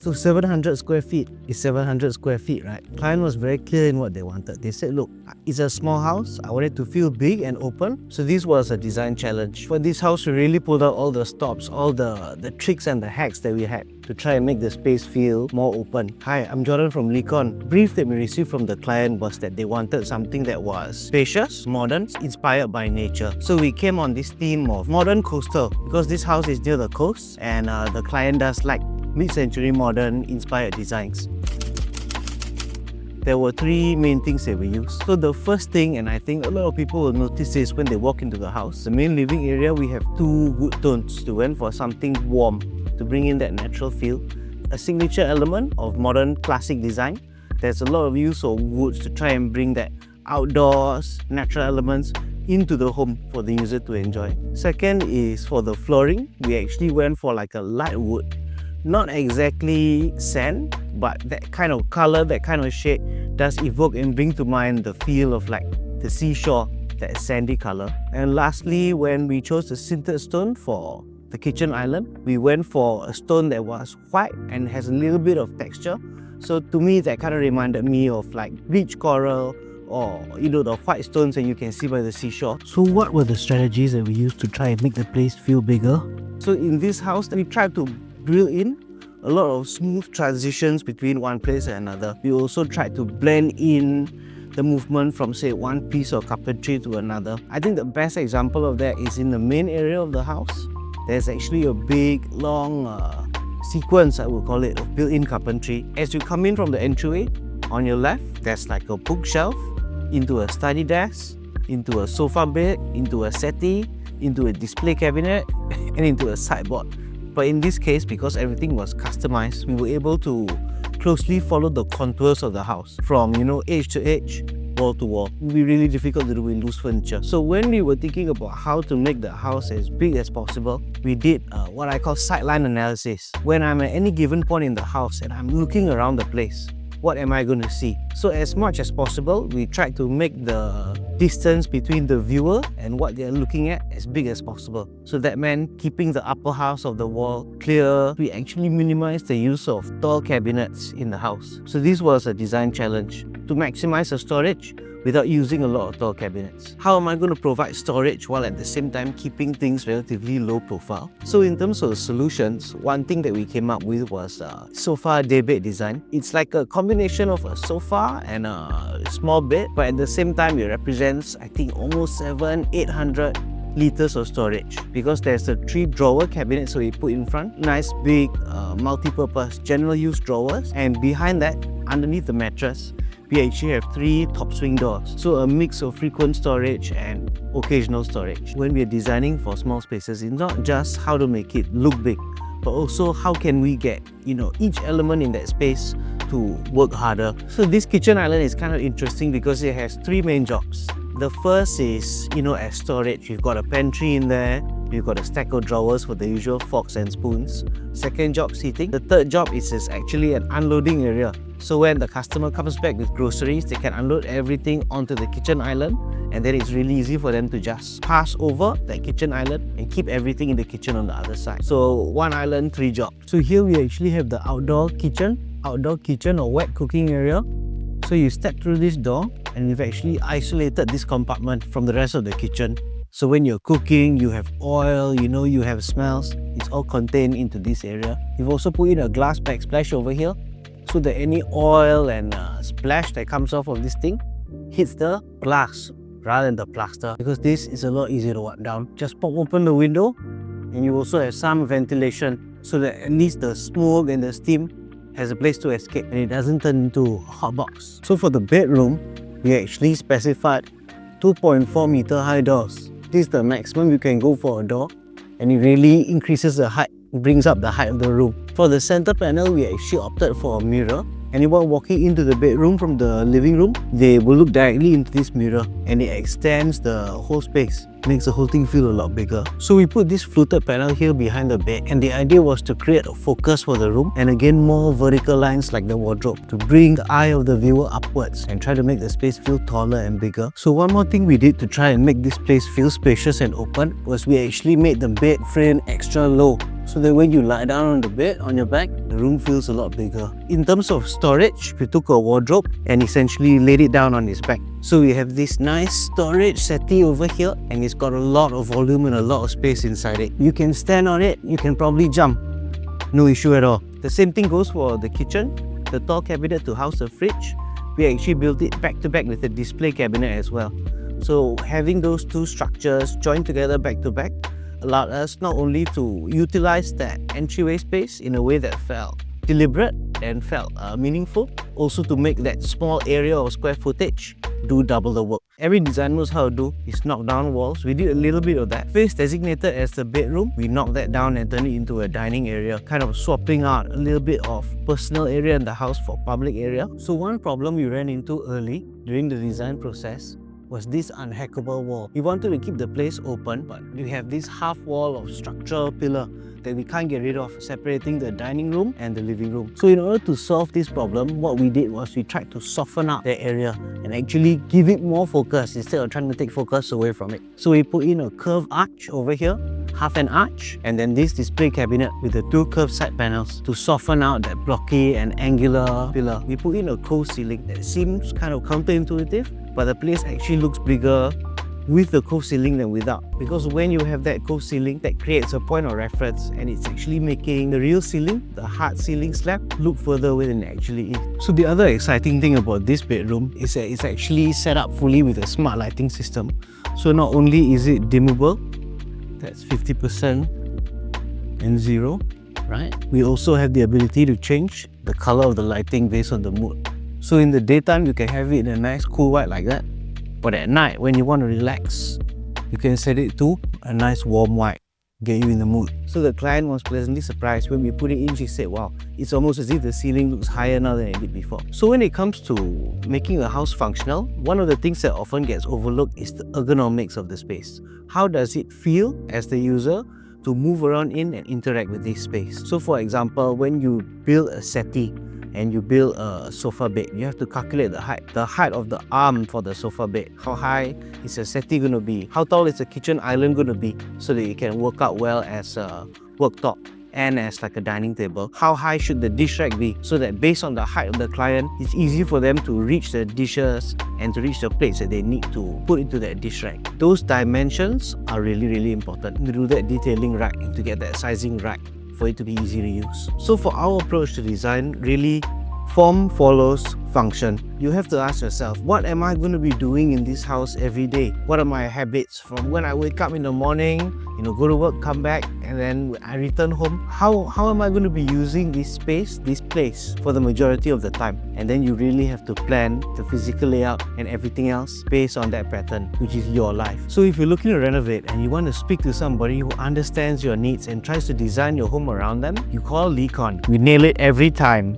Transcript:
So 700 square feet is 700 square feet, right? Client was very clear in what they wanted. They said, look, it's a small house. I want it to feel big and open. So this was a design challenge. For this house, we really pulled out all the stops, all the tricks and the hacks that we had to try and make the space feel more open. Hi, I'm Jordan from Leecon. Brief that we received from the client was that they wanted something that was spacious, modern, inspired by nature. So we came on this theme of modern coastal because this house is near the coast and the client does like mid-century modern inspired designs. There were three main things that we used. So the first thing, and I think a lot of people will notice this when they walk into the house, the main living area, we have two wood tones. We went for something warm to bring in that natural feel. A signature element of modern classic design. There's a lot of use of woods to try and bring that outdoors, natural elements into the home for the user to enjoy. Second is for the flooring. We actually went for like a light wood. Not exactly sand, but that kind of color, that kind of shade does evoke and bring to mind the feel of like the seashore, that sandy color. And lastly, when we chose the sintered stone for the kitchen island, we went for a stone that was white and has a little bit of texture. So to me, that kind of reminded me of like bleach coral or the white stones that you can see by the seashore. So what were the strategies that we used to try and make the place feel bigger? So in this house, we tried to drill in a lot of smooth transitions between one place and another. We also tried to blend in the movement from say one piece of carpentry to another. I think the best example of that is in the main area of the house. There's actually a big long sequence, I would call it, of built-in carpentry. As you come in from the entryway, on your left there's like a bookshelf, into a study desk, into a sofa bed, into a settee, into a display cabinet and into a sideboard. But in this case, because everything was customized, we were able to closely follow the contours of the house from, edge to edge, wall to wall. It would be really difficult to do with loose furniture. So when we were thinking about how to make the house as big as possible, we did what I call sightline analysis. When I'm at any given point in the house and I'm looking around the place, what am I going to see? So as much as possible, we tried to make the distance between the viewer and what they're looking at as big as possible. So that meant keeping the upper half of the wall clear. We actually minimized the use of tall cabinets in the house. So this was a design challenge to maximize the storage without using a lot of tall cabinets. How am I going to provide storage while at the same time keeping things relatively low profile? So in terms of solutions, one thing that we came up with was sofa daybed design. It's like a combination of a sofa and a small bed, but at the same time it represents, I think, almost 800 liters of storage because there's a 3-drawer cabinet, so we put in front nice big multi-purpose general use drawers, and behind that, underneath the mattress, we actually have 3 top swing doors. So a mix of frequent storage and occasional storage. When we are designing for small spaces, it's not just how to make it look big, but also how can we get, each element in that space to work harder. So this kitchen island is kind of interesting because it has 3 main jobs. The first is, as storage. We've got a pantry in there. We've got a stack of drawers for the usual forks and spoons. Second job, seating. The third job is actually an unloading area. So when the customer comes back with groceries, they can unload everything onto the kitchen island, and then it's really easy for them to just pass over that kitchen island and keep everything in the kitchen on the other side. So 1 island, 3 jobs. So here we actually have the outdoor kitchen or wet cooking area. So you step through this door and we've actually isolated this compartment from the rest of the kitchen. So when you're cooking, you have oil, you have smells, it's all contained into this area. You've also put in a glass backsplash over here so that any oil and splash that comes off of this thing hits the glass rather than the plaster, because this is a lot easier to wipe down. Just pop open the window and you also have some ventilation so that at least the smoke and the steam has a place to escape and it doesn't turn into a hot box. So for the bedroom, we actually specified 2.4 meter high doors. This is the maximum you can go for a door, and it really increases the height, brings up the height of the room. For the center panel, we actually opted for a mirror. Anyone walking into the bedroom from the living room, they will look directly into this mirror and it extends the whole space, makes the whole thing feel a lot bigger. So we put this fluted panel here behind the bed, and the idea was to create a focus for the room and again more vertical lines like the wardrobe to bring the eye of the viewer upwards and try to make the space feel taller and bigger. So one more thing we did to try and make this place feel spacious and open was we actually made the bed frame extra low so that when you lie down on the bed on your back, the room feels a lot bigger. In terms of storage, we took a wardrobe and essentially laid it down on its back. So we have this nice storage settee over here, and it's got a lot of volume and a lot of space inside it. You can stand on it, you can probably jump. No issue at all. The same thing goes for the kitchen. The tall cabinet to house the fridge, we actually built it back to back with a display cabinet as well. So having those two structures joined together back to back allowed us not only to utilize that entryway space in a way that felt deliberate and felt meaningful, also to make that small area of square footage do double the work. Every designer knows how to do is knock down walls. We did a little bit of that. Space designated as the bedroom, we knocked that down and turned it into a dining area, kind of swapping out a little bit of personal area in the house for public area. So one problem we ran into early during the design process was this unhackable wall. We wanted to keep the place open, but we have this half wall of structural pillar that we can't get rid of, separating the dining room and the living room. So in order to solve this problem, what we did was we tried to soften out the area and actually give it more focus instead of trying to take focus away from it. So we put in a curved arch over here, half an arch, and then this display cabinet with the two curved side panels to soften out that blocky and angular pillar. We put in a cove ceiling that seems kind of counterintuitive, but the place actually looks bigger with the cove ceiling than without, because when you have that cove ceiling, that creates a point of reference and it's actually making the real ceiling, the hard ceiling slab, look further away than it actually is. So the other exciting thing about this bedroom is that it's actually set up fully with a smart lighting system. So not only is it dimmable, that's 50% and 0, right? We also have the ability to change the color of the lighting based on the mood. So in the daytime, you can have it in a nice cool white like that. But at night, when you want to relax, you can set it to a nice warm white, get you in the mood. So the client was pleasantly surprised when we put it in. She said, wow, it's almost as if the ceiling looks higher now than it did before. So when it comes to making a house functional, one of the things that often gets overlooked is the ergonomics of the space. How does it feel as the user to move around in and interact with this space? So for example, when you build a settee, and you build a sofa bed, you have to calculate the height of the arm for the sofa bed. How high is a settee going to be? How tall is a kitchen island going to be so that it can work out well as a worktop and as like a dining table? How high should the dish rack be so that based on the height of the client, it's easy for them to reach the dishes and to reach the plates that they need to put into that dish rack? Those dimensions are really important to do that detailing rack and to get that sizing right for it to be easy to use. So for our approach to design, really form follows function. You have to ask yourself, what am I going to be doing in this house every day? What are my habits from when I wake up in the morning, go to work, come back, and then I return home? How am I going to be using this space, this place for the majority of the time? And then you really have to plan the physical layout and everything else based on that pattern, which is your life. So if you're looking to renovate and you want to speak to somebody who understands your needs and tries to design your home around them, you call Leecon. We nail it every time.